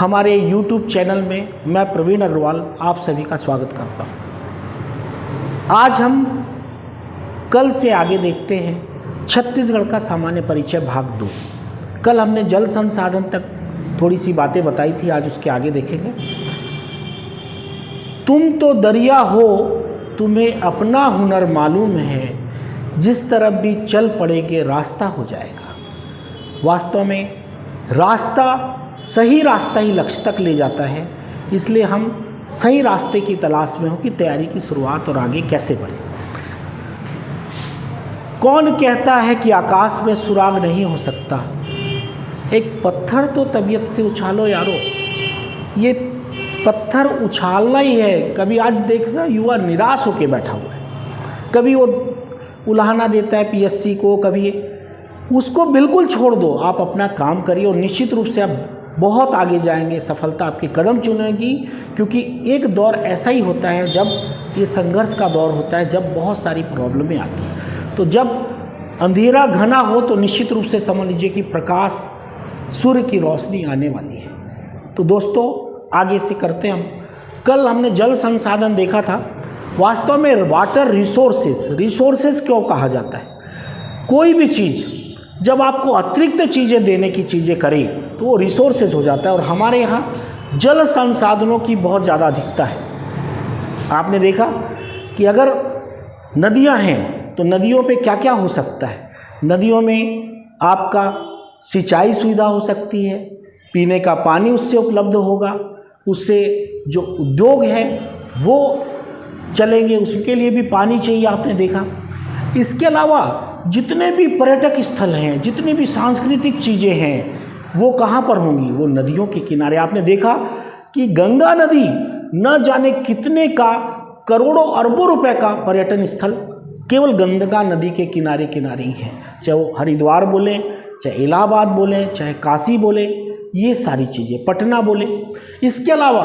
हमारे YouTube channel में मैं प्रवीण अग्रवाल आप सभी का स्वागत करता हूं। आज हम कल से आगे देखते हैं छत्तीसगढ़ का सामान्य परिचय भाग 2। कल हमने जल संसाधन तक थोड़ी सी बातें बताई थी, आज उसके आगे देखेंगे। तुम तो दरिया हो, तुम्हें अपना हुनर मालूम है, जिस तरफ भी चल पड़ेगे रास्ता हो जाएगा। वास्तव में रास्ता, सही रास्ता ही लक्ष्य तक ले जाता है, इसलिए हम सही रास्ते की तलाश में हो कि तैयारी की शुरुआत और आगे कैसे बढ़े। कौन कहता है कि आकाश में सुराग नहीं हो सकता? एक पत्थर तो तबीयत से उछालो यारो, ये पत्थर उछालना ही है। कभी आज देखना युवा निराश होकर बैठा हुआ है, कभी वो उलाहना देता है पीएससी को, कभी उसको बिल्कुल छोड़ दो, आप अपना काम करिए और निश्चित रूप से आप बहुत आगे जाएंगे, सफलता आपके कदम चुनेगी। क्योंकि एक दौर ऐसा ही होता है जब ये संघर्ष का दौर होता है, जब बहुत सारी प्रॉब्लमें आती हैं। तो जब अंधेरा घना हो तो निश्चित रूप से समझ लीजिए कि प्रकाश, सूर्य की रोशनी आने वाली है। तो दोस्तों आगे से करते हैं हम। कल हमने जल संसाधन देखा था। वास्तव में वाटर रिसोर्सेज क्यों कहा जाता है? कोई भी चीज़ जब आपको अतिरिक्त चीज़ें देने की चीज़ें करे तो वो रिसोर्सेज हो जाता है, और हमारे यहाँ जल संसाधनों की बहुत ज़्यादा अधिकता है। आपने देखा कि अगर नदियाँ हैं तो नदियों पे क्या क्या हो सकता है। नदियों में आपका सिंचाई सुविधा हो सकती है, पीने का पानी उससे उपलब्ध होगा, उससे जो उद्योग है वो चलेंगे, उसके लिए भी पानी चाहिए, आपने देखा। इसके अलावा जितने भी पर्यटक स्थल हैं, जितनी भी सांस्कृतिक चीज़ें हैं, वो कहाँ पर होंगी? वो नदियों के किनारे। आपने देखा कि गंगा नदी न जाने कितने का, करोड़ों अरबों रुपए का पर्यटन स्थल केवल गंगा नदी के किनारे किनारे ही है। चाहे वो हरिद्वार बोले, चाहे इलाहाबाद बोले, चाहे काशी बोले, ये सारी चीज़ें, पटना बोले। इसके अलावा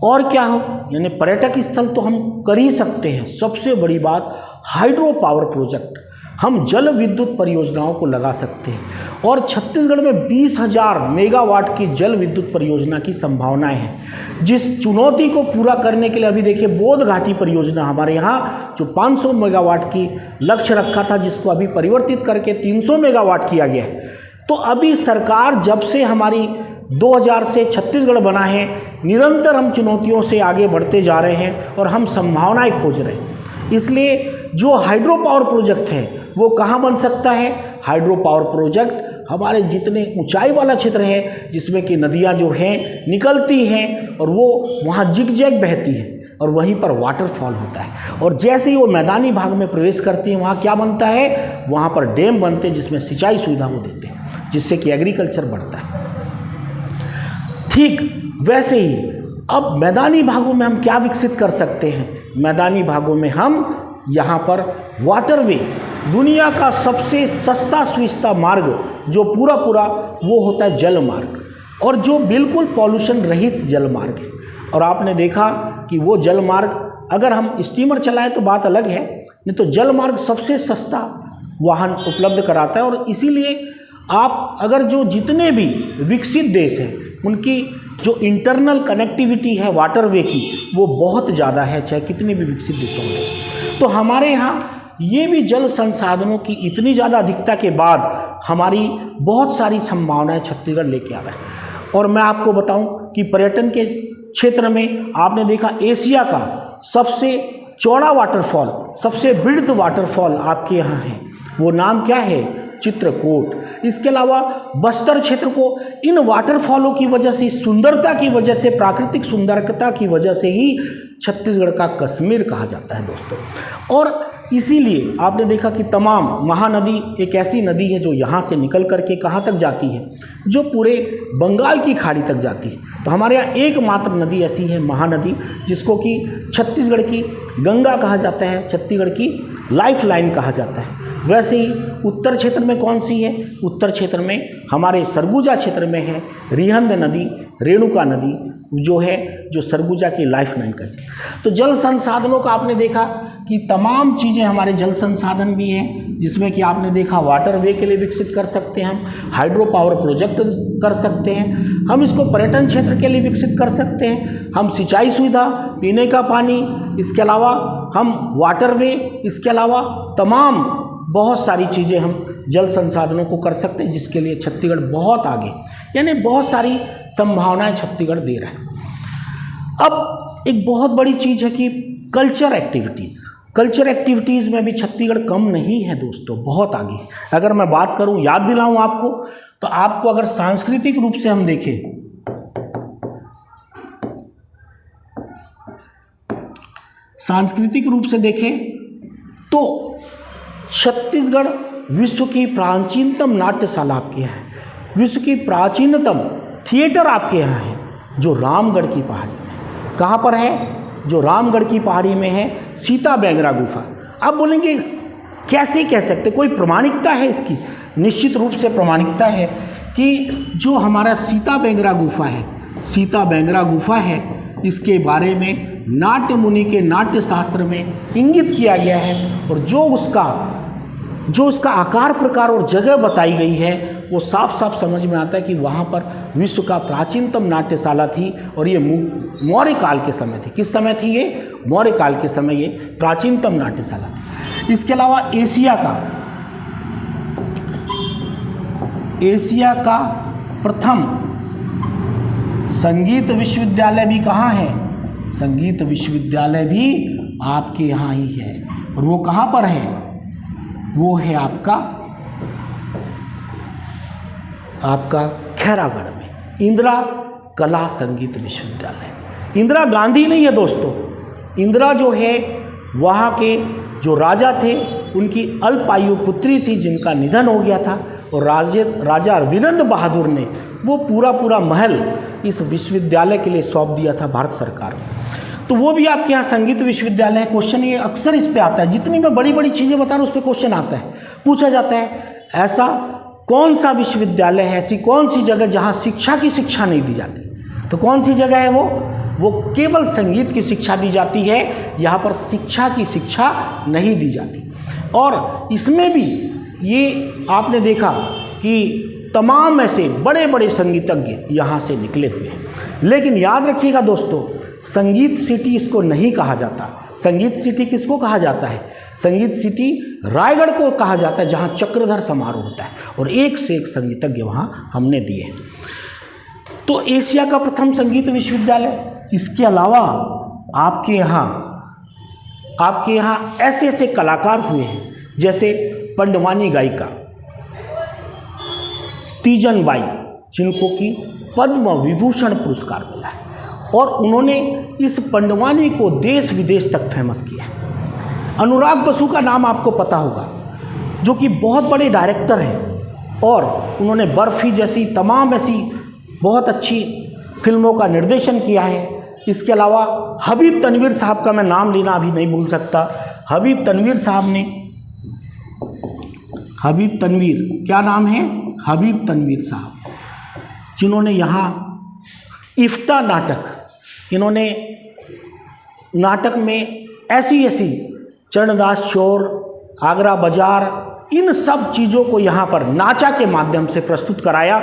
और क्या हो, यानी पर्यटक स्थल तो हम कर ही सकते हैं। सबसे बड़ी बात हाइड्रो पावर प्रोजेक्ट, हम जल विद्युत परियोजनाओं को लगा सकते हैं। और छत्तीसगढ़ में 20,000 मेगावाट की जल विद्युत परियोजना की संभावनाएं हैं, जिस चुनौती को पूरा करने के लिए अभी देखिए बोध घाटी परियोजना हमारे यहाँ जो 500 मेगावाट की लक्ष्य रखा था, जिसको अभी परिवर्तित करके 300 मेगावाट किया गया है। तो अभी सरकार जब से हमारी 2000 से छत्तीसगढ़ बना है, निरंतर हम चुनौतियों से आगे बढ़ते जा रहे हैं और हम संभावनाएं खोज रहे हैं। इसलिए जो हाइड्रो पावर प्रोजेक्ट है वो कहाँ बन सकता है? हाइड्रो पावर प्रोजेक्ट हमारे जितने ऊंचाई वाला क्षेत्र है, जिसमें कि नदियाँ जो हैं निकलती हैं और वो वहाँ जिगजैग बहती है और वहीं पर वाटरफॉल होता है, और जैसे ही वो मैदानी भाग में प्रवेश करती हैं वहाँ क्या बनता है? वहाँ पर डैम बनते हैं, जिसमें सिंचाई सुविधा वो देते हैं, जिससे कि एग्रीकल्चर बढ़ता है। ठीक वैसे ही अब मैदानी भागों में हम क्या विकसित कर सकते हैं? मैदानी भागों में हम यहाँ पर वाटरवे, दुनिया का सबसे सस्ता सुविस्ता मार्ग जो पूरा वो होता है जल मार्ग, और जो बिल्कुल पॉल्यूशन रहित जल मार्ग है। और आपने देखा कि वो जल मार्ग, अगर हम स्टीमर चलाएं तो बात अलग है, नहीं तो जल मार्ग सबसे सस्ता वाहन उपलब्ध कराता है। और इसीलिए आप अगर जो जितने भी विकसित देश हैं उनकी जो इंटरनल कनेक्टिविटी है वाटरवे की, वो बहुत ज़्यादा है, चाहे कितने भी विकसित देशों में। तो हमारे यहाँ ये भी जल संसाधनों की इतनी ज़्यादा अधिकता के बाद हमारी बहुत सारी संभावनाएं छत्तीसगढ़ लेके आ रहा है। और मैं आपको बताऊं कि पर्यटन के क्षेत्र में आपने देखा एशिया का सबसे चौड़ा वाटरफॉल, सबसे बृहद वाटरफॉल आपके यहाँ है, वो नाम क्या है? चित्रकूट। इसके अलावा बस्तर क्षेत्र को इन वाटरफॉलों की वजह से, सुंदरता की वजह से, प्राकृतिक सुंदरता की वजह से ही छत्तीसगढ़ का कश्मीर कहा जाता है दोस्तों। और इसीलिए आपने देखा कि तमाम महानदी एक ऐसी नदी है जो यहाँ से निकल करके कहाँ तक जाती है? जो पूरे बंगाल की खाड़ी तक जाती है। तो हमारे यहाँ एकमात्र नदी ऐसी है महानदी, जिसको कि छत्तीसगढ़ की गंगा कहा जाता है, छत्तीसगढ़ की लाइफ लाइन कहा जाता है। वैसे ही उत्तर क्षेत्र में कौन सी है? उत्तर क्षेत्र में हमारे सरगुजा क्षेत्र में है रिहंद नदी, रेणुका नदी जो है, जो सरगुजा की लाइफ लाइन का। तो जल संसाधनों का आपने देखा कि तमाम चीज़ें हमारे जल संसाधन भी हैं, जिसमें कि आपने देखा वाटर वे के लिए विकसित कर सकते हैं हम, हाइड्रो पावर प्रोजेक्ट कर सकते हैं हम, इसको पर्यटन क्षेत्र के लिए विकसित कर सकते हैं हम, सिंचाई सुविधा, पीने का पानी, इसके अलावा हम वाटर वे, इसके अलावा तमाम बहुत सारी चीज़ें हम जल संसाधनों को कर सकते हैं, जिसके लिए छत्तीसगढ़ बहुत आगे, यानी बहुत सारी संभावनाएं छत्तीसगढ़ दे रहा है। अब एक बहुत बड़ी चीज़ है कि कल्चर एक्टिविटीज़ में भी छत्तीसगढ़ कम नहीं है दोस्तों, बहुत आगे। अगर मैं बात करूं, याद दिलाऊं आपको, तो आपको अगर सांस्कृतिक रूप से हम देखें, सांस्कृतिक रूप से देखें तो छत्तीसगढ़ विश्व की प्राचीनतम नाट्यशाला आपके यहाँ है, विश्व की प्राचीनतम थिएटर आपके यहाँ है, जो रामगढ़ की पहाड़ी में। कहाँ पर है? जो रामगढ़ की पहाड़ी में है, सीता बेंगरा गुफा। आप बोलेंगे कैसे कह सकते, कोई प्रमाणिकता है इसकी? निश्चित रूप से प्रमाणिकता है कि जो हमारा सीता बेंगरा गुफा है, सीता बेंगरा गुफा है, इसके बारे में नाट्य मुनि के नाट्य शास्त्र में इंगित किया गया है, और जो उसका आकार प्रकार और जगह बताई गई है, वो साफ साफ समझ में आता है कि वहाँ पर विश्व का प्राचीनतम नाट्यशाला थी, और ये मौर्य काल के समय थी। किस समय थी ये? मौर्य काल के समय ये प्राचीनतम नाट्यशाला थी। इसके अलावा एशिया का प्रथम संगीत विश्वविद्यालय भी कहाँ है? संगीत विश्वविद्यालय भी आपके यहाँ ही है, और वो कहाँ पर है? वो है आपका खैरागढ़ में, इंदिरा कला संगीत विश्वविद्यालय। इंदिरा गांधी नहीं है दोस्तों, इंदिरा जो है वहाँ के जो राजा थे, उनकी अल्पायु पुत्री थी जिनका निधन हो गया था, और राजा वीरेंद्र बहादुर ने वो पूरा महल इस विश्वविद्यालय के लिए सौंप दिया था भारत सरकार को। तो वो भी आपके यहाँ संगीत विश्वविद्यालय है। क्वेश्चन ये अक्सर इस पे आता है, जितनी मैं बड़ी बड़ी चीज़ें बता रहा हूँ उस पर क्वेश्चन आता है, पूछा जाता है ऐसा कौन सा विश्वविद्यालय है, ऐसी कौन सी जगह जहाँ शिक्षा की शिक्षा नहीं दी जाती? तो कौन सी जगह है वो केवल संगीत की शिक्षा दी जाती है, यहाँ पर शिक्षा की शिक्षा नहीं दी जाती। और इसमें भी ये आपने देखा कि तमाम ऐसे बड़े बड़े संगीतज्ञ यहाँ से निकले हुए हैं। लेकिन याद रखिएगा दोस्तों, संगीत सिटी इसको नहीं कहा जाता। संगीत सिटी किसको कहा जाता है? संगीत सिटी रायगढ़ को कहा जाता है, जहाँ चक्रधर समारोह होता है, और एक से एक संगीतज्ञ वहाँ हमने दिए। तो एशिया का प्रथम संगीत विश्वविद्यालय। इसके अलावा आपके यहाँ ऐसे ऐसे कलाकार हुए हैं, जैसे पंडवानी गायिका तीजन बाई, जिनको कि पद्म विभूषण पुरस्कार मिला है, और उन्होंने इस पंडवानी को देश विदेश तक फेमस किया है। अनुराग बसु का नाम आपको पता होगा, जो कि बहुत बड़े डायरेक्टर हैं, और उन्होंने बर्फी जैसी तमाम ऐसी बहुत अच्छी फिल्मों का निर्देशन किया है। इसके अलावा हबीब तनवीर साहब का मैं नाम लेना अभी नहीं भूल सकता। हबीब तनवीर साहब ने, हबीब तनवीर, क्या नाम है? हबीब तनवीर साहब, जिन्होंने यहाँ इफ्ता नाटक, इन्होंने नाटक में ऐसी चरणदास चोर, आगरा बाजार, इन सब चीज़ों को यहाँ पर नाचा के माध्यम से प्रस्तुत कराया।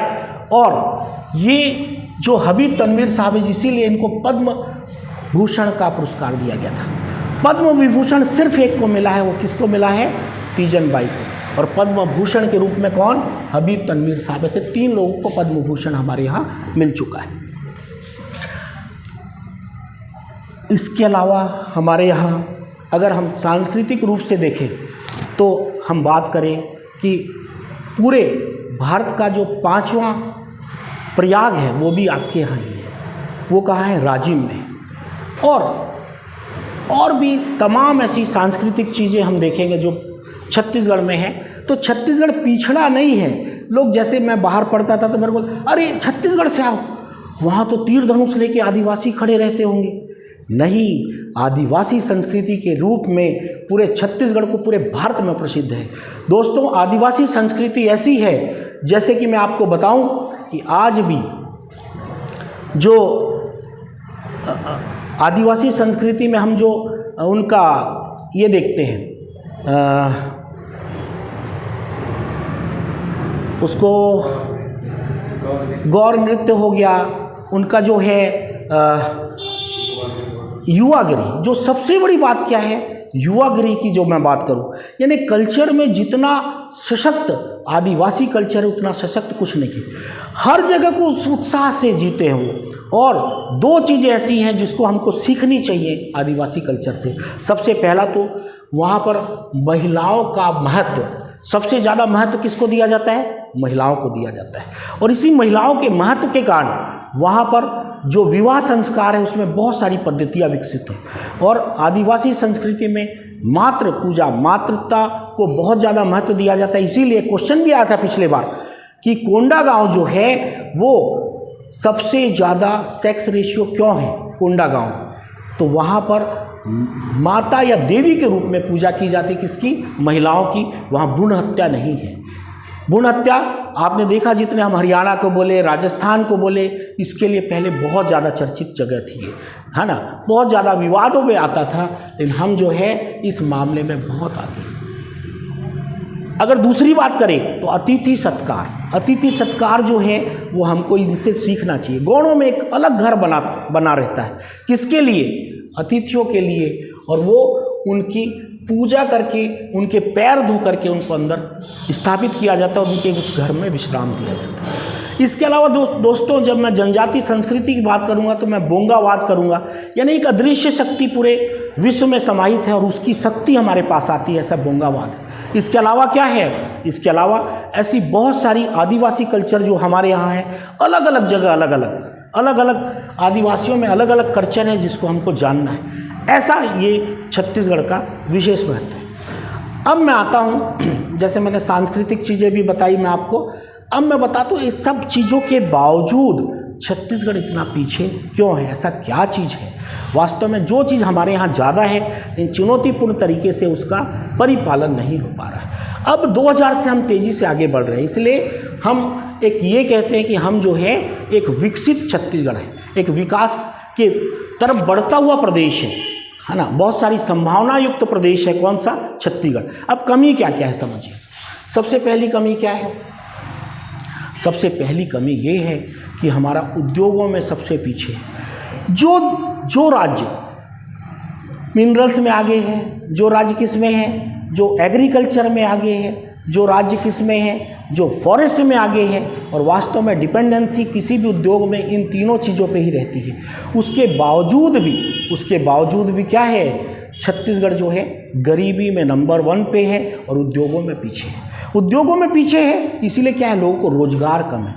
और ये जो हबीब तनवीर साहब है, इसीलिए इनको पद्म भूषण का पुरस्कार दिया गया था। पद्म विभूषण सिर्फ एक को मिला है, वो किसको मिला है? तीजन बाई को। और पद्म भूषण के रूप में कौन? हबीब तनवीर साहब। ऐसे 3 लोगों को पद्म भूषण हमारे यहाँ मिल चुका है। इसके अलावा हमारे यहाँ अगर हम सांस्कृतिक रूप से देखें तो हम बात करें कि पूरे भारत का जो 5वां प्रयाग है वो भी आपके यहाँ ही है। वो कहाँ है? राजिम में। और भी तमाम ऐसी सांस्कृतिक चीज़ें हम देखेंगे जो छत्तीसगढ़ में है। तो छत्तीसगढ़ पिछड़ा नहीं है। लोग, जैसे मैं बाहर पढ़ता था तो मेरे को, अरे छत्तीसगढ़ से आओ, वहाँ तो तीर धनुष लेके आदिवासी खड़े रहते होंगे, नहीं, आदिवासी संस्कृति के रूप में पूरे छत्तीसगढ़ को पूरे भारत में प्रसिद्ध है। दोस्तों, आदिवासी संस्कृति ऐसी है, जैसे कि मैं आपको बताऊं कि आज भी जो आदिवासी संस्कृति में हम जो उनका ये देखते हैं, उसको गौर नृत्य हो गया, उनका जो है युवागिरी, जो सबसे बड़ी बात क्या है, युवागिरी की जो मैं बात करूं, यानी कल्चर में जितना सशक्त आदिवासी कल्चर है उतना सशक्त कुछ नहीं है। हर जगह को उस उत्साह से जीते हैं वो। और दो चीज़ें ऐसी हैं जिसको हमको सीखनी चाहिए आदिवासी कल्चर से। सबसे पहला तो वहाँ पर महिलाओं का महत्व, सबसे ज़्यादा महत्व किसको दिया जाता है, महिलाओं को दिया जाता है। और इसी महिलाओं के महत्व के कारण वहाँ पर जो विवाह संस्कार है उसमें बहुत सारी पद्धतियाँ विकसित हैं। और आदिवासी संस्कृति में मातृ पूजा, मातृता को बहुत ज़्यादा महत्व दिया जाता है। इसीलिए क्वेश्चन भी आया था पिछले बार कि कोंडागांव जो है वो सबसे ज़्यादा सेक्स रेशियो क्यों है कोंडागांव, तो वहाँ पर माता या देवी के रूप में पूजा की जाती है किसकी, महिलाओं की। वहाँ भ्रूण हत्या नहीं है। भ्रूण हत्या आपने देखा, जितने हम हरियाणा को बोले, राजस्थान को बोले, इसके लिए पहले बहुत ज़्यादा चर्चित जगह थी, है ना, बहुत ज़्यादा विवादों में आता था। लेकिन हम जो है इस मामले में बहुत आगे। अगर दूसरी बात करें तो अतिथि सत्कार, अतिथि सत्कार जो है वो हमको इनसे सीखना चाहिए। गौड़ों में एक अलग घर बना रहता है, किसके लिए, अतिथियों के लिए। और वो उनकी पूजा करके, उनके पैर धो करके उनको अंदर स्थापित किया जाता है और उनके उस घर में विश्राम दिया जाता है। इसके अलावा दोस्तों, जब मैं जनजाति संस्कृति की बात करूंगा तो मैं बोंगावाद करूंगा, यानी एक अदृश्य शक्ति पूरे विश्व में समाहित है और उसकी शक्ति हमारे पास आती है, ऐसा बोंगावाद है। इसके अलावा क्या है, इसके अलावा ऐसी बहुत सारी आदिवासी कल्चर जो हमारे यहाँ है, अलग अलग जगह अलग अलग आदिवासियों में अलग अलग कल्चर है जिसको हमको जानना है। ऐसा ये छत्तीसगढ़ का विशेष महत्व है। अब मैं आता हूँ, जैसे मैंने सांस्कृतिक चीज़ें भी बताई मैं आपको, अब मैं बताता हूँ इस सब चीज़ों के बावजूद छत्तीसगढ़ इतना पीछे क्यों है, ऐसा क्या चीज़ है। वास्तव में जो चीज़ हमारे यहाँ ज़्यादा है लेकिन चुनौतीपूर्ण तरीके से उसका परिपालन नहीं हो पा रहा है। अब 2000 से हम तेज़ी से आगे बढ़ रहे हैं, इसलिए हम एक ये कहते हैं कि हम जो है एक विकसित छत्तीसगढ़ है, एक विकास के तरफ बढ़ता हुआ प्रदेश है ना, बहुत सारी संभावना युक्त प्रदेश है। कौन सा, छत्तीसगढ़। अब कमी क्या क्या है समझिए। सबसे पहली कमी क्या है, सबसे पहली कमी ये है कि हमारा उद्योगों में सबसे पीछे है। जो राज्य मिनरल्स में आगे है, जो राज्य किस में है, जो एग्रीकल्चर में आगे है, जो राज्य किस में है, जो फॉरेस्ट में आगे है, और वास्तव में डिपेंडेंसी किसी भी उद्योग में इन तीनों चीज़ों पे ही रहती है। उसके बावजूद भी क्या है, छत्तीसगढ़ जो है गरीबी में नंबर 1 पे है और उद्योगों में पीछे है। उद्योगों में पीछे है इसीलिए क्या है, लोगों को रोजगार कम है।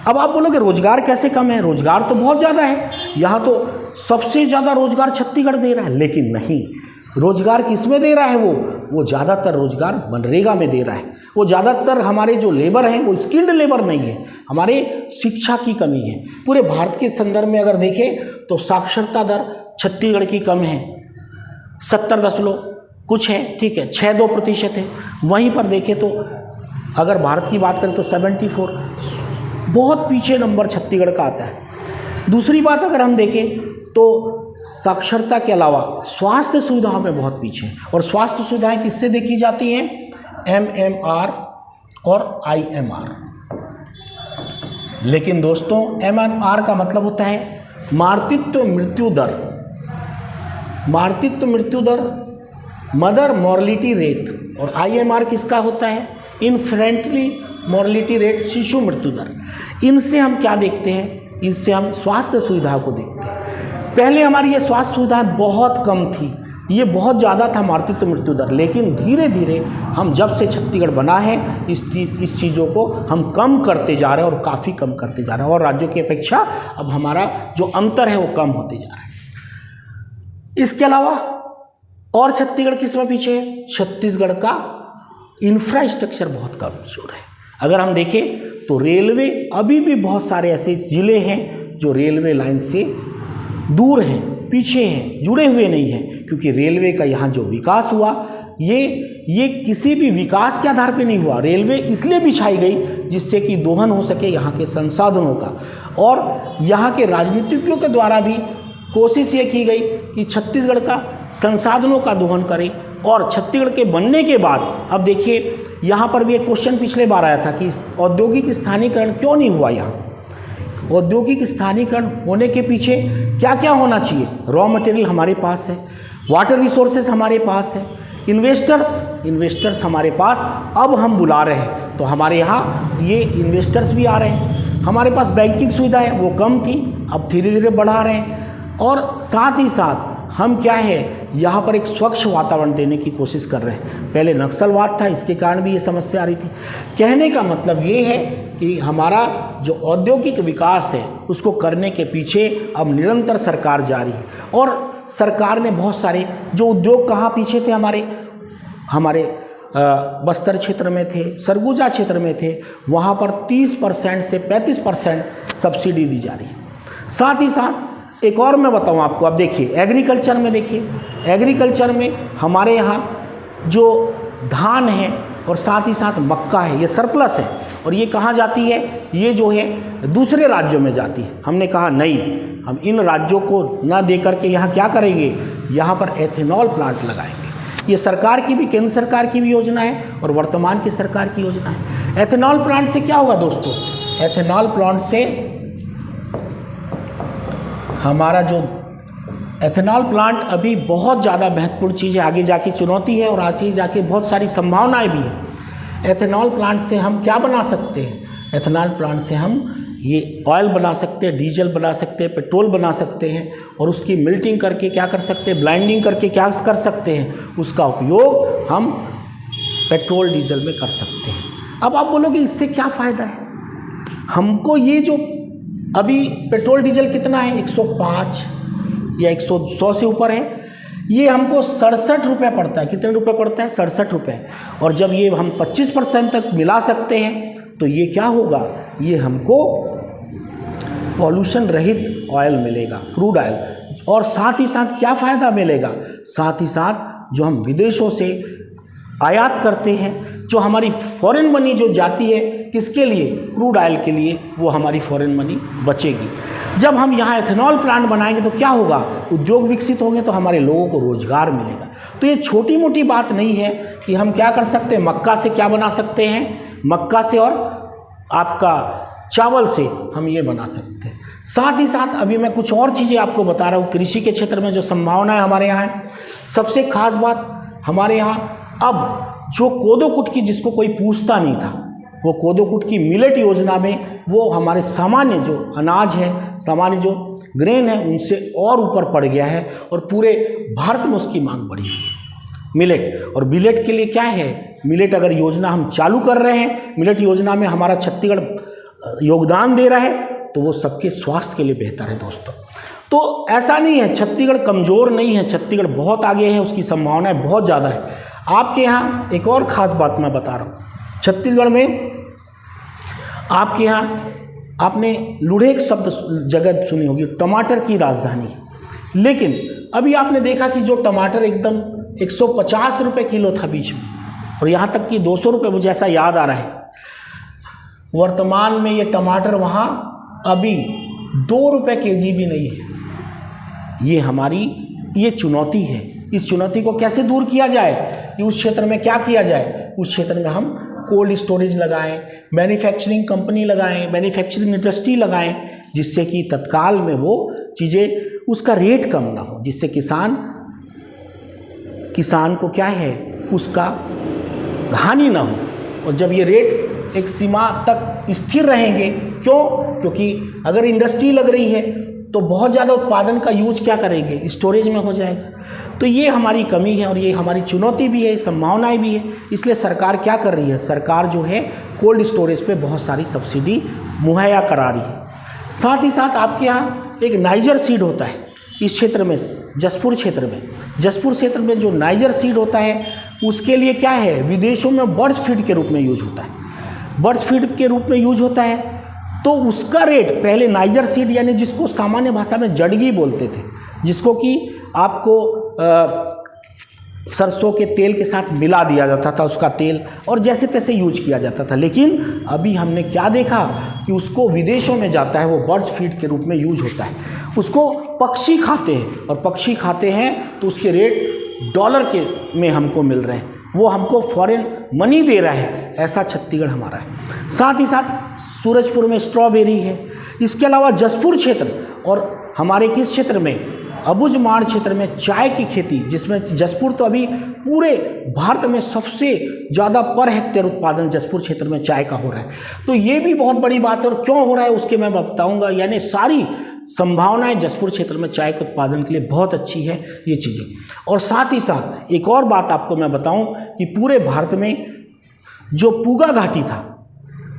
अब आप बोलोगे रोजगार कैसे कम है, रोजगार तो बहुत ज़्यादा है, यहाँ तो सबसे ज़्यादा रोजगार छत्तीसगढ़ दे रहा है। लेकिन नहीं, रोजगार किस में दे रहा है, वो ज़्यादातर रोजगार मनरेगा में दे रहा है। वो ज़्यादातर हमारे जो लेबर हैं वो स्किल्ड लेबर नहीं है, हमारे शिक्षा की कमी है। पूरे भारत के संदर्भ में अगर देखें तो साक्षरता दर छत्तीसगढ़ की कम है, 70 कुछ है, ठीक है, 6-2% है। वहीं पर देखें तो अगर भारत की बात करें तो 74, बहुत पीछे नंबर छत्तीसगढ़ का आता है। दूसरी बात अगर हम देखें तो साक्षरता के अलावा स्वास्थ्य सुविधाओं में बहुत पीछे है। और स्वास्थ्य सुविधाएं किससे देखी जाती हैं, MMR और IMR। लेकिन दोस्तों MMR का मतलब होता है मातृत्व मृत्यु दर, मातृत्व मृत्यु दर, मदर मॉर्लिटी रेट। और IMR किसका होता है, इन्फेंटली मॉर्लिटी रेट, शिशु मृत्यु दर। इनसे हम क्या देखते हैं, इससे हम स्वास्थ्य सुविधाओं को देखते हैं। पहले हमारी ये स्वास्थ्य सुविधाएं बहुत कम थी, ये बहुत ज़्यादा था मातृत्व मृत्यु दर। लेकिन धीरे धीरे हम जब से छत्तीसगढ़ बना है इस चीज़ों को हम कम करते जा रहे हैं और काफ़ी कम करते जा रहे हैं। और राज्यों की अपेक्षा अब हमारा जो अंतर है वो कम होते जा रहा है। इसके अलावा और छत्तीसगढ़ किस में पीछे है, छत्तीसगढ़ का इंफ्रास्ट्रक्चर बहुत कमजोर है। अगर हम देखें तो रेलवे, अभी भी बहुत सारे ऐसे ज़िले हैं जो रेलवे लाइन से दूर हैं। पीछे हैं, जुड़े हुए नहीं हैं, क्योंकि रेलवे का यहाँ जो विकास हुआ ये किसी भी विकास के आधार पे नहीं हुआ। रेलवे इसलिए बिछाई गई जिससे कि दोहन हो सके यहाँ के संसाधनों का, और यहाँ के राजनीतिज्ञों के द्वारा भी कोशिश ये की गई कि छत्तीसगढ़ का संसाधनों का दोहन करें। और छत्तीसगढ़ के बनने के बाद अब देखिए यहाँ पर भी एक क्वेश्चन पिछले बार आया था कि औद्योगिक स्थानीयकरण क्यों नहीं हुआ। यहाँ औद्योगिक स्थानीयकरण होने के पीछे क्या क्या होना चाहिए? रॉ मटेरियल हमारे पास है, वाटर रिसोर्सेज हमारे पास है, इन्वेस्टर्स हमारे पास अब हम बुला रहे हैं, तो हमारे यहाँ ये इन्वेस्टर्स भी आ रहे हैं। हमारे पास बैंकिंग सुविधा है, वो कम थी, अब धीरे धीरे बढ़ा रहे हैं। और साथ ही साथ हम क्या है, यहाँ पर एक स्वच्छ वातावरण देने की कोशिश कर रहे हैं। पहले नक्सलवाद था, इसके कारण भी ये समस्या आ रही थी। कहने का मतलब ये है कि हमारा जो औद्योगिक विकास है उसको करने के पीछे अब निरंतर सरकार जारी है। और सरकार ने बहुत सारे जो उद्योग कहाँ पीछे थे, हमारे बस्तर क्षेत्र में थे, सरगुजा क्षेत्र में थे, वहाँ पर 30% से 35% सब्सिडी दी जा रही है। साथ ही साथ एक और मैं बताऊँ आपको, अब देखिए एग्रीकल्चर में, देखिए एग्रीकल्चर में हमारे यहाँ जो धान है और साथ ही साथ मक्का है, ये सरप्लस है। और ये कहाँ जाती है? ये जो है दूसरे राज्यों में जाती है। हमने कहा नहीं, हम इन राज्यों को ना दे करके यहाँ क्या करेंगे, यहाँ पर एथेनॉल प्लांट लगाएंगे। ये सरकार की भी, केंद्र सरकार की भी योजना है और वर्तमान की सरकार की योजना है। एथेनॉल प्लांट से क्या होगा दोस्तों? एथेनॉल प्लांट से हमारा जो एथेनॉल प्लांट अभी बहुत ज़्यादा महत्वपूर्ण चीज़ है, आगे जाके चुनौती है और आगे जाके बहुत सारी संभावनाएं भी हैं। एथेनॉल प्लांट से हम क्या बना सकते हैं? एथेनॉल प्लांट से हम ये ऑयल बना सकते हैं, डीजल बना सकते हैं, पेट्रोल बना सकते हैं, और उसकी मिल्टिंग करके क्या कर सकते हैं, ब्लाइंडिंग करके क्या कर सकते हैं, उसका उपयोग हम पेट्रोल डीजल में कर सकते हैं। अब आप बोलोगे इससे क्या फ़ायदा है हमको? ये जो अभी पेट्रोल डीजल कितना है, 105 या 100 से ऊपर है, ये हमको 67 रुपये पड़ता है। कितने रुपए पड़ता है? 67 रुपये। और जब ये हम 25% तक मिला सकते हैं तो ये क्या होगा, ये हमको पॉल्यूशन रहित ऑयल मिलेगा, क्रूड ऑयल। और साथ ही साथ क्या फ़ायदा मिलेगा? साथ ही साथ जो हम विदेशों से आयात करते हैं, जो हमारी फॉरेन मनी जो जाती है किसके लिए, क्रूड ऑयल के लिए, वो हमारी फॉरेन मनी बचेगी। जब हम यहाँ एथेनॉल प्लांट बनाएंगे तो क्या होगा, उद्योग विकसित होंगे तो हमारे लोगों को रोजगार मिलेगा। तो ये छोटी मोटी बात नहीं है कि हम क्या कर सकते हैं, मक्का से क्या बना सकते हैं, मक्का से और आपका चावल से हम ये बना सकते हैं। साथ ही साथ अभी मैं कुछ और चीज़ें आपको बता रहा हूँ कृषि के क्षेत्र में जो संभावनाएं हमारे यहाँ है। सबसे खास बात हमारे यहाँ अब जो कोदो कुटकी जिसको कोई पूछता नहीं था, वो कोदो कुटकी मिलेट योजना में वो हमारे सामान्य जो अनाज है, सामान्य जो ग्रेन है, उनसे और ऊपर पड़ गया है और पूरे भारत में उसकी मांग बढ़ी है मिलेट। और मिलेट के लिए क्या है, मिलेट अगर योजना हम चालू कर रहे हैं, मिलेट योजना में हमारा छत्तीसगढ़ योगदान दे रहा है, तो वो सबके स्वास्थ्य के लिए बेहतर है दोस्तों। तो ऐसा नहीं है छत्तीसगढ़ कमज़ोर नहीं है, छत्तीसगढ़ बहुत आगे है, उसकी संभावनाएं बहुत ज़्यादा है। आपके यहाँ एक और ख़ास बात मैं बता रहा हूँ, छत्तीसगढ़ में आपके यहाँ आपने लुढ़ेक शब्द जगह सुनी होगी, टमाटर की राजधानी। लेकिन अभी आपने देखा कि जो टमाटर एकदम 150 रुपये किलो था बीच में, और यहाँ तक कि 200 रुपये, मुझे ऐसा याद आ रहा है, वर्तमान में ये टमाटर वहाँ अभी 2 रुपये केजी भी नहीं है। ये हमारी ये चुनौती है। इस चुनौती को कैसे दूर किया जाए कि उस क्षेत्र में क्या किया जाए, उस क्षेत्र में हम कोल्ड स्टोरेज लगाएं, मैन्युफैक्चरिंग कंपनी लगाएं, मैन्युफैक्चरिंग इंडस्ट्री लगाएं, जिससे कि तत्काल में वो चीज़ें उसका रेट कम ना हो, जिससे किसान को क्या है उसका हानि ना हो। और जब ये रेट एक सीमा तक स्थिर रहेंगे, क्योंकि अगर इंडस्ट्री लग रही है तो बहुत ज़्यादा उत्पादन का यूज क्या करेंगे, स्टोरेज में हो जाएगा। तो ये हमारी कमी है और ये हमारी चुनौती भी है, संभावनाएं भी है। इसलिए सरकार क्या कर रही है, सरकार जो है कोल्ड स्टोरेज पे बहुत सारी सब्सिडी मुहैया करा रही है। साथ ही साथ आपके यहाँ एक नाइजर सीड होता है इस क्षेत्र में, जसपुर क्षेत्र में जो नाइजर सीड होता है उसके लिए क्या है, विदेशों में बर्ड्स फीड के रूप में यूज होता है, बर्ड्स फीड के रूप में यूज होता है। तो उसका रेट पहले नाइजर सीड यानी जिसको सामान्य भाषा में जड़गी बोलते थे, जिसको कि आपको सरसों के तेल के साथ मिला दिया जाता था उसका तेल, और जैसे तैसे यूज किया जाता था। लेकिन अभी हमने क्या देखा कि उसको विदेशों में जाता है, वो बर्ड्स फीड के रूप में यूज होता है। उसको पक्षी खाते हैं, और पक्षी खाते हैं तो उसके रेट डॉलर के में हमको मिल रहे हैं, वो हमको फॉरेन मनी दे रहा है। ऐसा छत्तीसगढ़ हमारा है। साथ ही साथ सूरजपुर में स्ट्रॉबेरी है। इसके अलावा जसपुर क्षेत्र और हमारे किस क्षेत्र में, अबुझमाड़ क्षेत्र में चाय की खेती, जिसमें जसपुर तो अभी पूरे भारत में सबसे ज़्यादा पर हेक्टेयर उत्पादन जसपुर क्षेत्र में चाय का हो रहा है। तो ये भी बहुत बड़ी बात है, और क्यों हो रहा है उसके मैं बताऊंगा। यानी सारी संभावनाएं जसपुर क्षेत्र में चाय के उत्पादन के लिए बहुत अच्छी है ये चीज़ें। और साथ ही साथ एक और बात आपको मैं बताऊं कि पूरे भारत में जो पूगा घाटी था,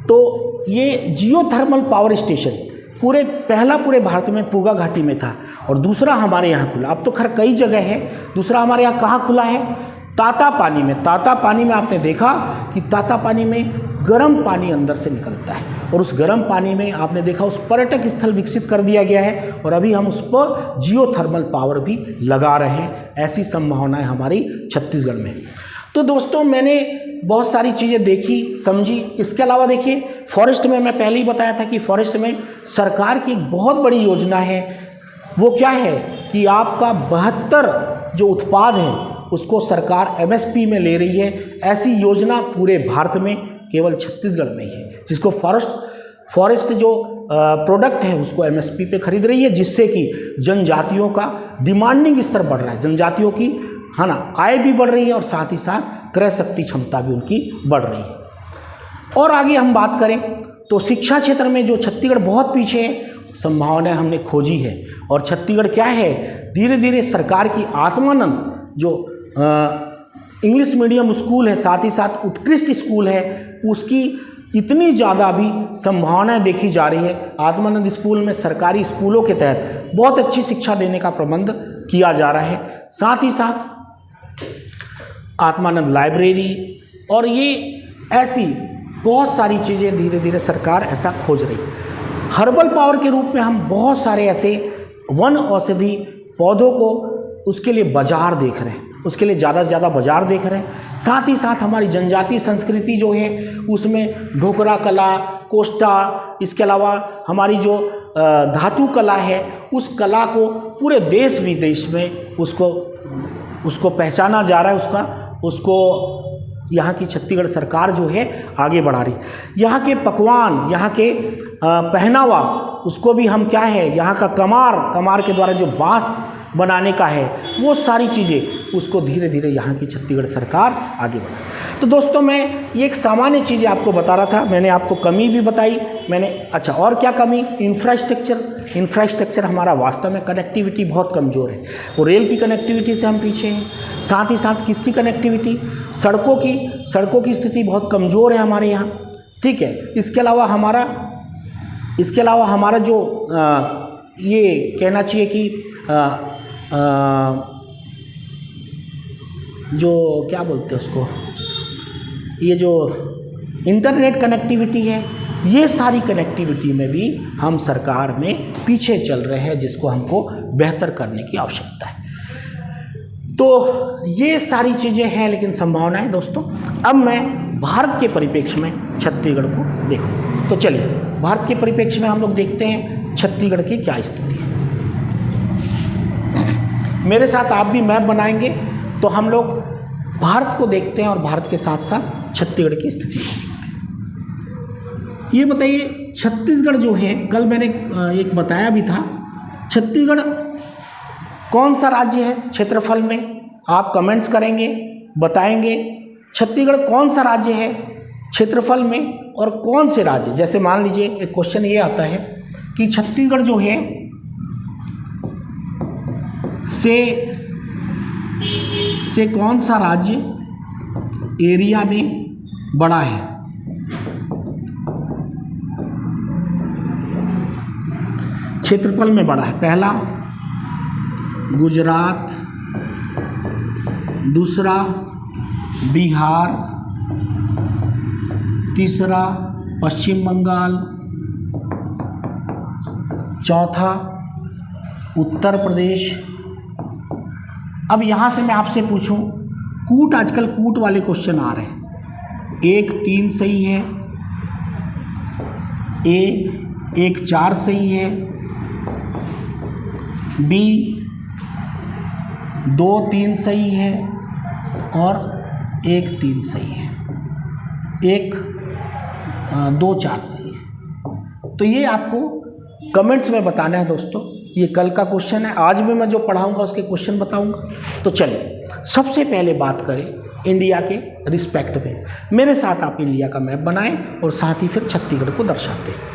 तो ये जियोथर्मल पावर स्टेशन पूरे भारत में पूगा घाटी में था, और दूसरा हमारे यहाँ खुला। अब तो खैर कई जगह है, दूसरा हमारे यहाँ कहाँ खुला है, तातापानी में। तातापानी में आपने देखा कि तातापानी में गर्म पानी अंदर से निकलता है, और उस गर्म पानी में आपने देखा उस पर्यटक स्थल विकसित कर दिया गया है, और अभी हम उस पर जियोथर्मल पावर भी लगा रहे हैं। ऐसी संभावनाएं हमारी छत्तीसगढ़ में। तो दोस्तों मैंने बहुत सारी चीज़ें देखी समझी। इसके अलावा देखिए फॉरेस्ट में मैं पहले ही बताया था कि फॉरेस्ट में सरकार की एक बहुत बड़ी योजना है। वो क्या है कि आपका 72 जो उत्पाद है उसको सरकार MSP में ले रही है। ऐसी योजना पूरे भारत में केवल छत्तीसगढ़ में ही है, जिसको फॉरेस्ट जो प्रोडक्ट है उसको MSP पे खरीद रही है, जिससे कि जनजातियों का डिमांडिंग स्तर बढ़ रहा है, जनजातियों की है ना आय भी बढ़ रही है, और साथ ही साथ क्रय शक्ति क्षमता भी उनकी बढ़ रही है। और आगे हम बात करें तो शिक्षा क्षेत्र में जो छत्तीसगढ़ बहुत पीछे है, संभावनाएं हमने खोजी है। और छत्तीसगढ़ क्या है, धीरे धीरे सरकार की आत्मानंद जो इंग्लिश मीडियम स्कूल है, साथ ही साथ उत्कृष्ट स्कूल है, उसकी इतनी ज़्यादा भी संभावनाएं देखी जा रही है। आत्मानंद स्कूल में सरकारी स्कूलों के तहत बहुत अच्छी शिक्षा देने का प्रबंध किया जा रहा है। साथ ही साथ आत्मानंद लाइब्रेरी, और ये ऐसी बहुत सारी चीज़ें धीरे धीरे सरकार ऐसा खोज रही है। हर्बल पावर के रूप में हम बहुत सारे ऐसे वन औषधि पौधों को उसके लिए बाजार देख रहे हैं, उसके लिए ज़्यादा से ज़्यादा बाजार देख रहे हैं। साथ ही साथ हमारी जनजातीय संस्कृति जो है उसमें ढोकरा कला, कोष्टा, इसके अलावा हमारी जो धातु कला है, उस कला को पूरे देश विदेश में उसको पहचाना जा रहा है। उसको यहाँ की छत्तीसगढ़ सरकार जो है आगे बढ़ा रही। यहाँ के पकवान, यहाँ के पहनावा, उसको भी हम क्या है, यहाँ का कमार के द्वारा जो बांस बनाने का है, वो सारी चीज़ें उसको धीरे धीरे यहाँ की छत्तीसगढ़ सरकार आगे बढ़ा। तो दोस्तों मैं ये एक सामान्य चीज़ें आपको बता रहा था, मैंने आपको कमी भी बताई मैंने। अच्छा, और क्या कमी, इंफ्रास्ट्रक्चर हमारा वास्तव में कनेक्टिविटी बहुत कमज़ोर है। वो रेल की कनेक्टिविटी से हम पीछे हैं। साथ ही साथ किसकी कनेक्टिविटी, सड़कों की स्थिति बहुत कमज़ोर है हमारे यहाँ, ठीक है। इसके अलावा हमारा जो ये कहना चाहिए कि जो क्या बोलते हैं उसको, ये जो इंटरनेट कनेक्टिविटी है, ये सारी कनेक्टिविटी में भी हम सरकार में पीछे चल रहे हैं, जिसको हमको बेहतर करने की आवश्यकता है। तो ये सारी चीज़ें हैं, लेकिन संभावनाएं दोस्तों। अब मैं भारत के परिप्रेक्ष्य में छत्तीसगढ़ को देखूं, तो चलिए भारत के परिप्रेक्ष्य में हम लोग देखते हैं छत्तीसगढ़ की क्या स्थिति है। मेरे साथ आप भी मैप बनाएंगे तो हम लोग भारत को देखते हैं और भारत के साथ साथ छत्तीसगढ़ की स्थिति। ये बताइए छत्तीसगढ़ जो है, कल मैंने एक बताया भी था, छत्तीसगढ़ कौन सा राज्य है क्षेत्रफल में, आप कमेंट्स करेंगे, बताएंगे छत्तीसगढ़ कौन सा राज्य है क्षेत्रफल में और कौन से राज्य। जैसे मान लीजिए एक क्वेश्चन ये आता है कि छत्तीसगढ़ जो है से कौन सा राज्य एरिया में बड़ा है। क्षेत्रफल में बड़ा है। पहला गुजरात, दूसरा बिहार, तीसरा पश्चिम बंगाल, चौथा उत्तर प्रदेश, अब यहाँ से मैं आपसे पूछूं, कूट, आजकल कूट वाले क्वेश्चन आ रहे हैं। 1 3 सही है, ए 1 4 सही है, बी 2 3 सही है और 1 3 सही है, 1 2 4 सही है। तो ये आपको कमेंट्स में बताना है दोस्तों। ये कल का क्वेश्चन है, आज भी मैं जो पढ़ाऊंगा उसके क्वेश्चन बताऊंगा। तो चलिए सबसे पहले बात करें इंडिया के रिस्पेक्ट में। मेरे साथ आप इंडिया का मैप बनाएं और साथ ही फिर छत्तीसगढ़ को दर्शाते हैं।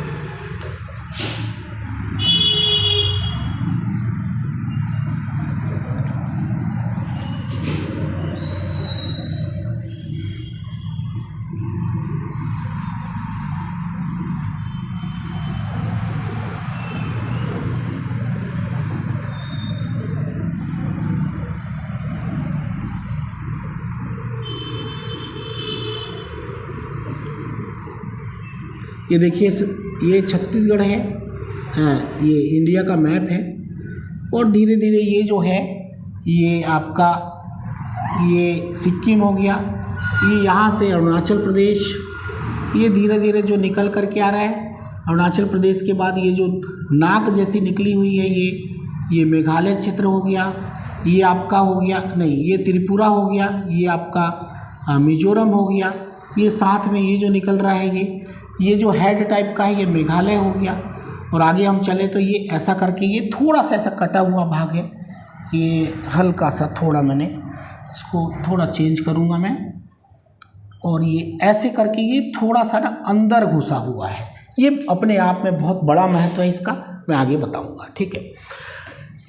ये देखिए, ये छत्तीसगढ़ है, ये इंडिया का मैप है। और धीरे धीरे ये जो है, ये आपका ये सिक्किम हो गया, ये यहाँ से अरुणाचल प्रदेश, ये धीरे धीरे जो निकल कर के आ रहा है। अरुणाचल प्रदेश के बाद ये जो नाक जैसी निकली हुई है, ये मेघालय क्षेत्र हो गया, ये आपका हो गया, नहीं ये त्रिपुरा हो गया, ये आपका मिजोरम हो गया, ये साथ में ये जो निकल रहा है ये जो हेड टाइप का है ये मेघालय हो गया। और आगे हम चले तो ये ऐसा करके ये थोड़ा सा ऐसा कटा हुआ भाग है, ये हल्का सा थोड़ा मैंने इसको थोड़ा चेंज करूँगा मैं, और ये ऐसे करके ये थोड़ा सा ना अंदर घुसा हुआ है। ये अपने आप में बहुत बड़ा महत्व है इसका, मैं आगे बताऊँगा, ठीक है।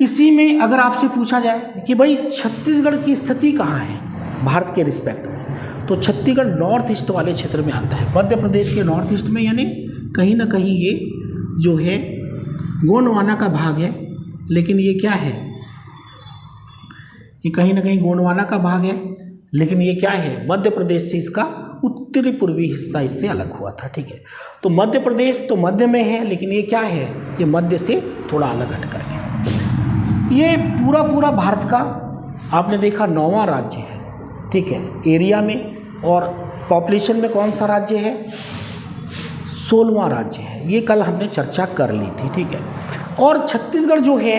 इसी में अगर आपसे पूछा जाए कि भाई छत्तीसगढ़ की स्थिति कहाँ है भारत के रिस्पेक्ट में, तो छत्तीसगढ़ नॉर्थ ईस्ट वाले क्षेत्र में आता है, मध्य प्रदेश के नॉर्थ ईस्ट में, यानी कहीं ना कहीं ये जो है गोंडवाना का भाग है। लेकिन ये क्या है, ये कहीं ना कहीं गोंडवाना का भाग है, लेकिन ये क्या है, मध्य प्रदेश से इसका उत्तरी पूर्वी हिस्सा इससे अलग हुआ था, ठीक है। तो मध्य प्रदेश तो मध्य में है, लेकिन ये क्या है, ये मध्य से थोड़ा अलग हट करके। ये पूरा भारत का आपने देखा 9वां राज्य है, ठीक है, एरिया में। और पॉपुलेशन में कौन सा राज्य है, 16वां राज्य है। ये कल हमने चर्चा कर ली थी, ठीक है। और छत्तीसगढ़ जो है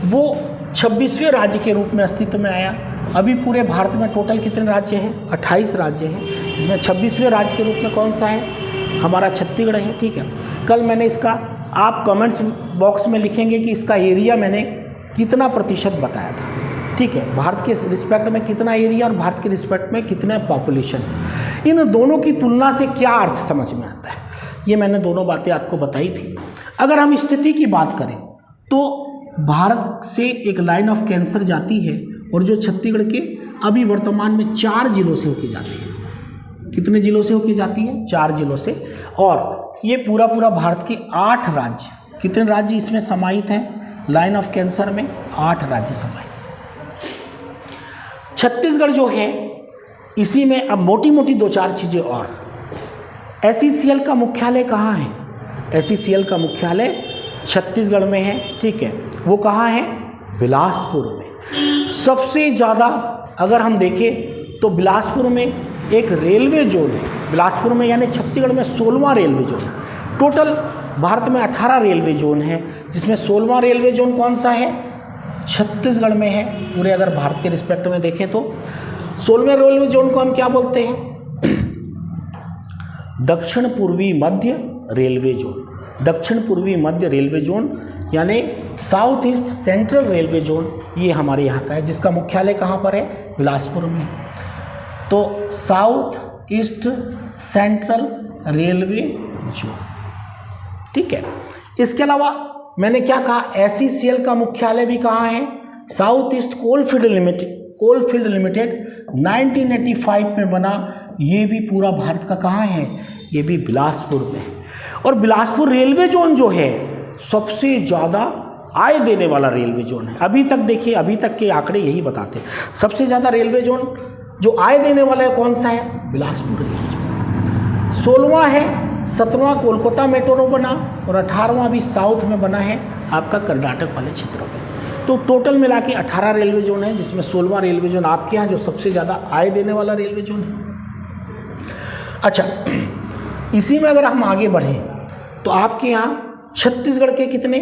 वो 26वें राज्य के रूप में अस्तित्व में आया। अभी पूरे भारत में टोटल कितने राज्य हैं, 28 राज्य हैं, इसमें 26वें राज्य के रूप में कौन सा है, हमारा छत्तीसगढ़ है, ठीक है। कल मैंने इसका, आप कमेंट्स बॉक्स में लिखेंगे कि इसका एरिया मैंने कितना प्रतिशत बताया था, ठीक है, भारत के रिस्पेक्ट में कितना एरिया और भारत के रिस्पेक्ट में कितना पॉपुलेशन। इन दोनों की तुलना से क्या अर्थ समझ में आता है, ये मैंने दोनों बातें आपको बताई थी। अगर हम स्थिति की बात करें तो भारत से एक लाइन ऑफ कैंसर जाती है, और जो छत्तीसगढ़ के अभी वर्तमान में 4 जिलों से होके जाती है। कितने जिलों से होके जाती है, 4 जिलों से। और ये पूरा भारत के 8 राज्य, कितने राज्य इसमें समाहित हैं लाइन ऑफ कैंसर में, 8 राज्य समाहित। छत्तीसगढ़ जो है इसी में अब मोटी मोटी 2-4 चीज़ें और। SCCL का मुख्यालय कहाँ है, SCCL का मुख्यालय छत्तीसगढ़ में है, ठीक है। वो कहाँ है, बिलासपुर में। सबसे ज़्यादा अगर हम देखें तो बिलासपुर में एक रेलवे जोन है, बिलासपुर में यानी छत्तीसगढ़ में 16वां रेलवे जोन। टोटल भारत में 18 रेलवे जोन है, जिसमें 16वां रेलवे जोन कौन सा है, छत्तीसगढ़ में है। पूरे अगर भारत के रिस्पेक्ट में देखें तो 16वें रेलवे जोन को हम क्या बोलते हैं, दक्षिण पूर्वी मध्य रेलवे जोन। दक्षिण पूर्वी मध्य रेलवे जोन यानी south east central railway zone, ये हमारे यहाँ का है, जिसका मुख्यालय कहाँ पर है, बिलासपुर में। तो south east central railway zone, ठीक है। इसके अलावा मैंने क्या कहा, SCCL का मुख्यालय भी कहाँ है, साउथ ईस्ट कोलफील्ड लिमिटेड 1985 में बना। ये भी पूरा भारत का कहाँ है, ये भी बिलासपुर में है। और बिलासपुर रेलवे जोन जो है सबसे ज़्यादा आय देने वाला रेलवे जोन है। अभी तक देखिए, अभी तक के आंकड़े यही बताते हैं, सबसे ज़्यादा रेलवे जोन जो आय देने वाला है कौन सा है, बिलासपुर रेलवे जोन। 16वां है, 17वां कोलकाता मेट्रो बना, और 18वां भी साउथ में बना है आपका कर्नाटक वाले क्षेत्रों में। तो टोटल मिला के 18 रेलवे जोन है, जिसमें 16वां रेलवे जोन आपके यहाँ जो सबसे ज़्यादा आय देने वाला रेलवे जोन है। अच्छा, इसी में अगर हम आगे बढ़ें तो आपके यहाँ छत्तीसगढ़ के कितने,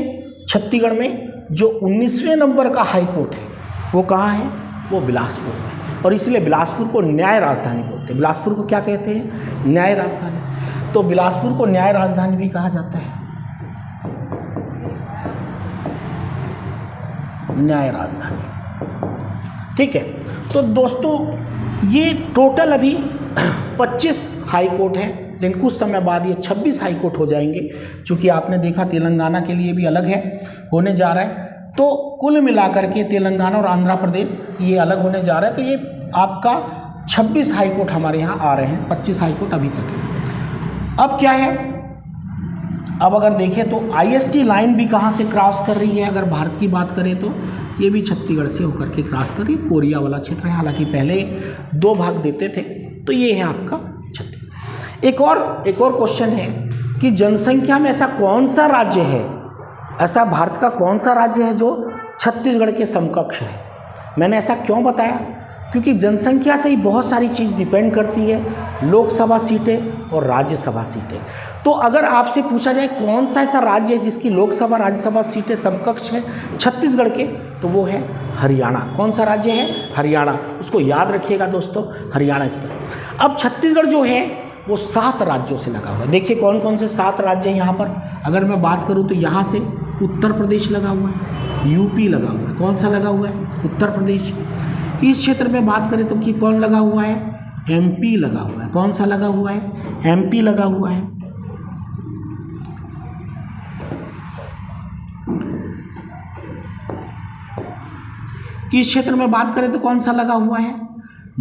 छत्तीसगढ़ में जो 19वें नंबर का हाई कोर्ट है वो कहाँ है, वो बिलासपुर में, और इसलिए बिलासपुर को न्याय राजधानी बोलते हैं। बिलासपुर को क्या कहते हैं, न्याय राजधानी। तो बिलासपुर को न्याय राजधानी भी कहा जाता है, न्याय राजधानी। ठीक है, तो दोस्तों ये टोटल अभी 25 हाई कोर्ट हैं, लेकिन कुछ समय बाद ये 26 हाई कोर्ट हो जाएंगे, क्योंकि आपने देखा तेलंगाना के लिए भी अलग है, होने जा रहा है। तो कुल मिलाकर के तेलंगाना और आंध्र प्रदेश ये अलग होने जा रहा है। तो ये आपका 26 हाई कोर्ट हमारे यहाँ आ रहे हैं, 25 हाई कोर्ट अभी तक है। अब क्या है, अब अगर देखें तो IST लाइन भी कहाँ से क्रॉस कर रही है, अगर भारत की बात करें तो ये भी छत्तीसगढ़ से होकर के क्रॉस कर रही है, कोरिया वाला क्षेत्र है। हालांकि पहले 2 भाग देते थे, तो ये है आपका छत्तीसगढ़। एक और क्वेश्चन है कि जनसंख्या में ऐसा कौन सा राज्य है, ऐसा भारत का कौन सा राज्य है जो छत्तीसगढ़ के समकक्ष है। मैंने ऐसा क्यों बताया, क्योंकि जनसंख्या से ही बहुत सारी चीज़ डिपेंड करती है, लोकसभा सीटें और राज्यसभा सीटें। तो अगर आपसे पूछा जाए कौन सा ऐसा राज्य है जिसकी लोकसभा राज्यसभा सीटें समकक्ष है छत्तीसगढ़ के, तो वो है हरियाणा। कौन सा राज्य है, हरियाणा। उसको याद रखिएगा दोस्तों, हरियाणा इसका। अब छत्तीसगढ़ जो है वो 7 राज्यों से लगा हुआ है। देखिए कौन कौन से 7 राज्य हैं यहाँ पर। अगर मैं बात करूँ तो यहाँ से उत्तर प्रदेश लगा हुआ है, यूपी लगा हुआ है। कौन सा लगा हुआ है, उत्तर प्रदेश। इस क्षेत्र में बात करें तो कि कौन लगा हुआ है, MP लगा हुआ है। कौन सा लगा हुआ है, MP लगा हुआ है। इस क्षेत्र में बात करें तो कौन सा लगा हुआ है,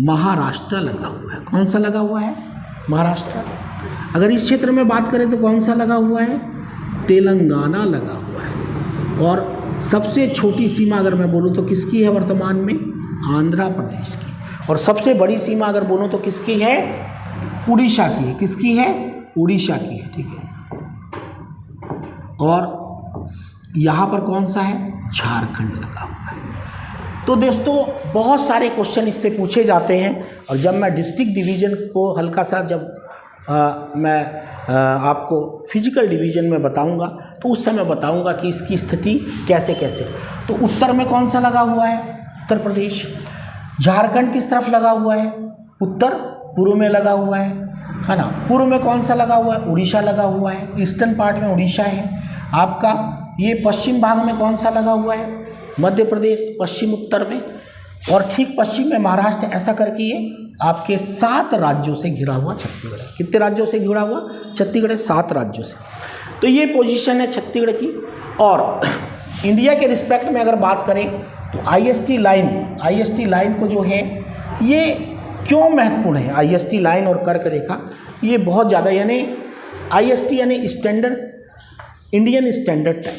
महाराष्ट्र लगा हुआ है। कौन सा लगा हुआ है, महाराष्ट्र। अगर इस क्षेत्र में बात करें तो कौन सा लगा हुआ है, तेलंगाना लगा हुआ है। और सबसे छोटी सीमा अगर मैं बोलूँ तो किसकी है वर्तमान में, आंध्र प्रदेश की। और सबसे बड़ी सीमा अगर बोलूँ तो किसकी है, उड़ीसा की है। किसकी है, उड़ीसा की है। ठीक है, और यहाँ पर कौन सा है, झारखंड लगा हुआ है। तो दोस्तों बहुत सारे क्वेश्चन इससे पूछे जाते हैं, और जब मैं डिस्ट्रिक्ट डिवीज़न को हल्का सा जब मैं आपको फिजिकल डिवीज़न में बताऊंगा तो उस समय बताऊंगा कि इसकी स्थिति कैसे कैसे। तो उत्तर में कौन सा लगा हुआ है, उत्तर प्रदेश। झारखंड किस तरफ लगा हुआ है, उत्तर पूर्व में लगा हुआ है ना। पूर्व में कौन सा लगा हुआ है, उड़ीसा लगा हुआ है। ईस्टर्न पार्ट में उड़ीसा है आपका। ये पश्चिम भाग में कौन सा लगा हुआ है, मध्य प्रदेश पश्चिम उत्तर में, और ठीक पश्चिम में महाराष्ट्र। ऐसा करके ये आपके 7 राज्यों से घिरा हुआ छत्तीसगढ़ है। कितने राज्यों से घिरा हुआ छत्तीसगढ़ है, 7 राज्यों से। तो ये पोजीशन है छत्तीसगढ़ की। और इंडिया के रिस्पेक्ट में अगर बात करें तो IST लाइन को जो है ये क्यों महत्वपूर्ण है, IST लाइन और कर्क रेखा ये बहुत ज़्यादा, यानी IST यानी स्टैंडर्ड इंडियन स्टैंडर्ड टाइम।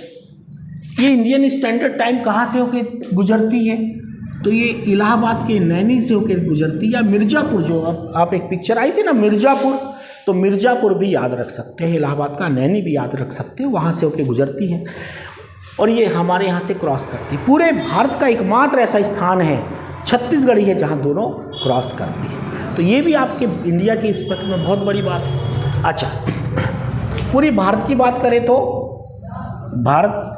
ये इंडियन स्टैंडर्ड टाइम कहाँ से होकर गुजरती है, तो ये इलाहाबाद के नैनी से होकर गुजरती है, या मिर्ज़ापुर, जो अब आप एक पिक्चर आई थी ना मिर्ज़ापुर, तो मिर्ज़ापुर भी याद रख सकते हैं, इलाहाबाद का नैनी भी याद रख सकते हैं, वहाँ से होकर गुजरती है और ये हमारे यहाँ से क्रॉस करती है। पूरे भारत का एकमात्र ऐसा स्थान है छत्तीसगढ़ ही है जहाँ दोनों क्रॉस करती है। तो ये भी आपके इंडिया के रिस्पेक्ट में बहुत बड़ी बात है। अच्छा, पूरी भारत की बात करें तो भारत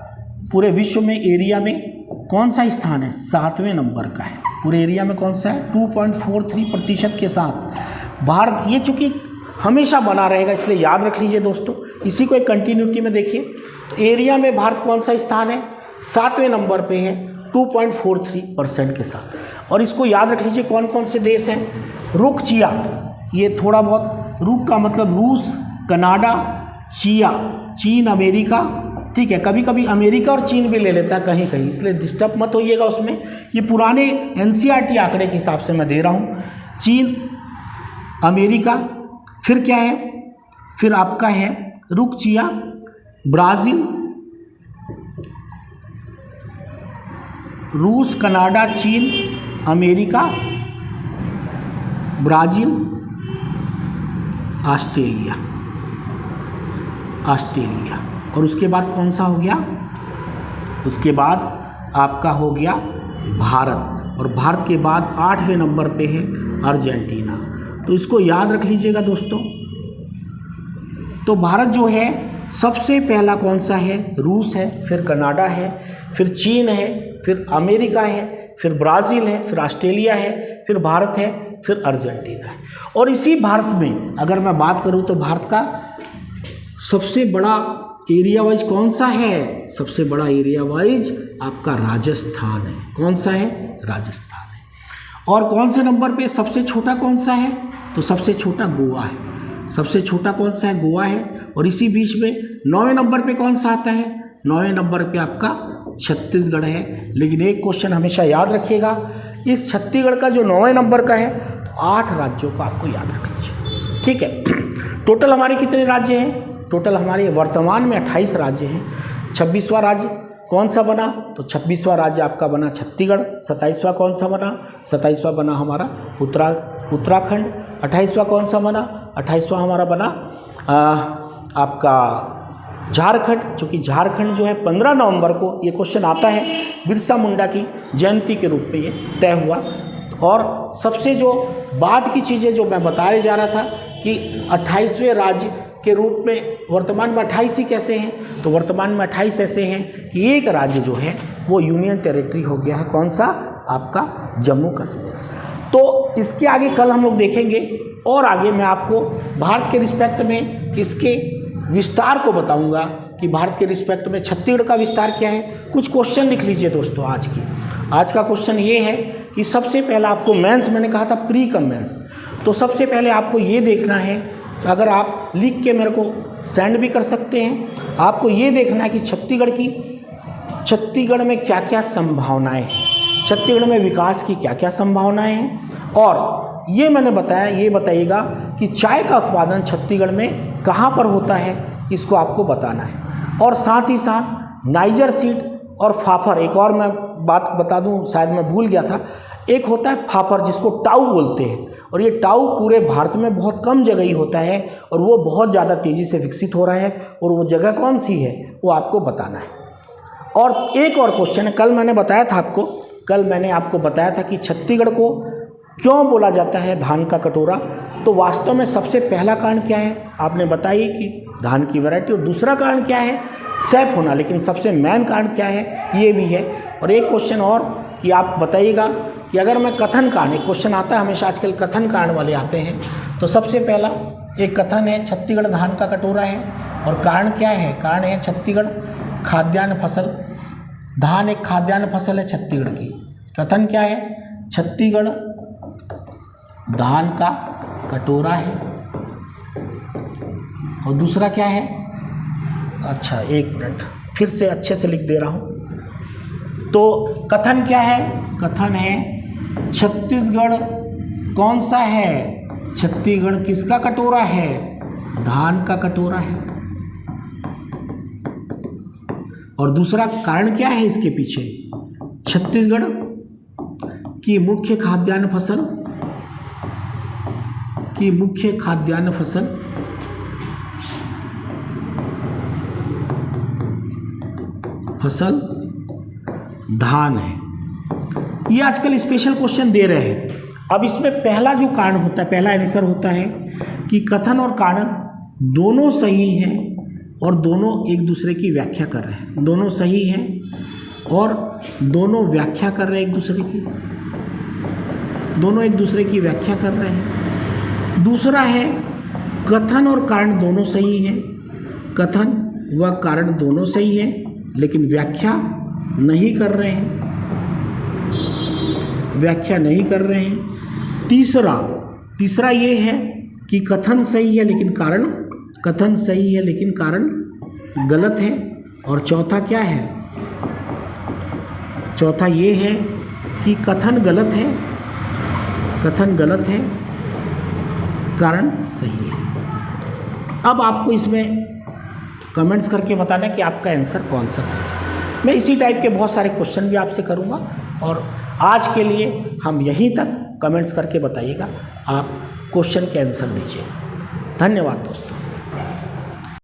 पूरे विश्व में एरिया में कौन सा स्थान है, 7वें नंबर का है। पूरे एरिया में कौन सा है, 2.43% के साथ भारत, ये चूँकि हमेशा बना रहेगा इसलिए याद रख लीजिए दोस्तों। इसी को एक कंटिन्यूटी में देखिए तो एरिया में भारत कौन सा स्थान है, 7वें नंबर पे है 2.43% के साथ। और इसको याद रख लीजिए कौन कौन से देश हैं, रुक चिया, ये थोड़ा बहुत, रुक का मतलब रूस, कनाडा, चिया चीन, अमेरिका। ठीक है, कभी कभी अमेरिका और चीन भी ले लेता है कहीं कहीं, इसलिए डिस्टर्ब मत होइएगा उसमें। ये पुराने NCERT आंकड़े के हिसाब से मैं दे रहा हूँ। चीन, अमेरिका, फिर क्या है, फिर आपका है रुक चिया, ब्राज़ील, रूस, कनाडा, चीन, अमेरिका, ब्राज़ील, ऑस्ट्रेलिया। और उसके बाद कौन सा हो गया, उसके बाद आपका हो गया भारत, और भारत के बाद 8वें नंबर पे है अर्जेंटीना। तो इसको याद रख लीजिएगा दोस्तों। तो भारत जो है सबसे पहला कौन सा है, रूस है, फिर कनाडा है, फिर चीन है, फिर अमेरिका है, फिर ब्राज़ील है, फिर ऑस्ट्रेलिया है, फिर भारत है, फिर अर्जेंटीना है। और इसी भारत में अगर मैं बात करूं तो भारत का सबसे बड़ा एरिया वाइज कौन सा है, सबसे बड़ा एरिया वाइज आपका राजस्थान है। कौन सा है, राजस्थान है। और कौन से नंबर पे सबसे छोटा कौन सा है, तो सबसे छोटा गोवा है। सबसे छोटा कौन सा है, गोवा है। और इसी बीच में 9वें नंबर पे कौन सा आता है, 9वें नंबर पे आपका छत्तीसगढ़ है। लेकिन एक क्वेश्चन हमेशा याद रखिएगा, इस छत्तीसगढ़ का जो 9वें नंबर का है तो 8 राज्यों का आपको याद रख लीजिए, ठीक है। टोटल हमारे कितने राज्य हैं, टोटल हमारे वर्तमान में 28 राज्य हैं। 26वां राज्य कौन सा बना, तो 26वां राज्य आपका बना छत्तीसगढ़। 27वां कौन सा बना, 27वां बना हमारा उत्तराखंड। 28वां कौन सा बना, 28वां हमारा बना आपका झारखंड, चूँकि झारखंड जो है 15 नवंबर को ये क्वेश्चन आता है, बिरसा मुंडा की जयंती के रूप में ये तय हुआ। और सबसे जो बाद की चीज़ें जो मैं बताने जा रहा था कि 28वें राज्य के रूप में वर्तमान में 28 ही कैसे हैं, तो वर्तमान में 28 ऐसे हैं कि एक राज्य जो है वो यूनियन टेरिटरी हो गया है। कौन सा, आपका जम्मू कश्मीर। तो इसके आगे कल हम लोग देखेंगे, और आगे मैं आपको भारत के रिस्पेक्ट में इसके विस्तार को बताऊंगा कि भारत के रिस्पेक्ट में छत्तीसगढ़ का विस्तार क्या है। कुछ क्वेश्चन लिख लीजिए दोस्तों आज का क्वेश्चन ये है कि सबसे पहला आपको मेंस, मैंने कहा था प्री कम मेंस, तो सबसे पहले आपको ये देखना है, अगर आप लिख के मेरे को सेंड भी कर सकते हैं, आपको ये देखना है कि छत्तीसगढ़ में क्या क्या संभावनाएं हैं, छत्तीसगढ़ में विकास की क्या क्या संभावनाएं हैं। और ये मैंने बताया, ये बताइएगा कि चाय का उत्पादन छत्तीसगढ़ में कहाँ पर होता है, इसको आपको बताना है। और साथ ही साथ नाइजर सीड और फाफर, एक और मैं बात बता दूं, शायद मैं भूल गया था, एक होता है फाफर जिसको टाऊ बोलते हैं, और ये टाऊ पूरे भारत में बहुत कम जगह ही होता है और वो बहुत ज़्यादा तेज़ी से विकसित हो रहा है, और वो जगह कौन सी है वो आपको बताना है। और एक और क्वेश्चन है, कल मैंने आपको बताया था कि छत्तीसगढ़ को क्यों बोला जाता है धान का कटोरा। तो वास्तव में सबसे पहला कारण क्या है, आपने बताइए कि धान की वैरायटी, और दूसरा कारण क्या है, सैफ होना। लेकिन सबसे मेन कारण क्या है, ये भी है। और एक क्वेश्चन और कि आप बताइएगा कि अगर मैं कथन कारण, एक क्वेश्चन आता है हमेशा आजकल कथन कारण वाले आते हैं, तो सबसे पहला एक कथन है छत्तीसगढ़ धान का कटोरा है, और कारण क्या है, कारण है छत्तीसगढ़ खाद्यान्न फसल, धान एक खाद्यान्न फसल है छत्तीसगढ़ की। कथन क्या है, छत्तीसगढ़ धान का कटोरा है। और दूसरा क्या है, अच्छा एक मिनट फिर से अच्छे से लिख दे रहा हूँ। तो कथन क्या है, कथन है छत्तीसगढ़ कौन सा है, छत्तीसगढ़ किसका कटोरा है, धान का कटोरा है। और दूसरा कारण क्या है इसके पीछे, छत्तीसगढ़ की मुख्य खाद्यान्न फसल धान है। ये आजकल स्पेशल क्वेश्चन दे रहे हैं। अब इसमें पहला जो कारण होता है, पहला आंसर होता है कि कथन और कारण दोनों सही हैं और दोनों एक दूसरे की व्याख्या कर रहे हैं, दोनों सही हैं और दोनों व्याख्या कर रहे हैं एक दूसरे की, दोनों एक दूसरे की व्याख्या कर रहे हैं। दूसरा है कथन और कारण दोनों सही हैं, कथन व कारण दोनों सही हैं, लेकिन व्याख्या नहीं कर रहे हैं, व्याख्या नहीं कर रहे हैं। तीसरा ये है कि कथन सही है लेकिन कारण गलत है। और चौथा क्या है, चौथा ये है कि कथन गलत है, कारण सही है। अब आपको इसमें कमेंट्स करके बताना है कि आपका आंसर कौन सा सही है। मैं इसी टाइप के बहुत सारे क्वेश्चन भी आपसे करूंगा, और आज के लिए हम यहीं तक। कमेंट्स करके बताइएगा, आप क्वेश्चन के आंसर दीजिएगा। धन्यवाद दोस्तों।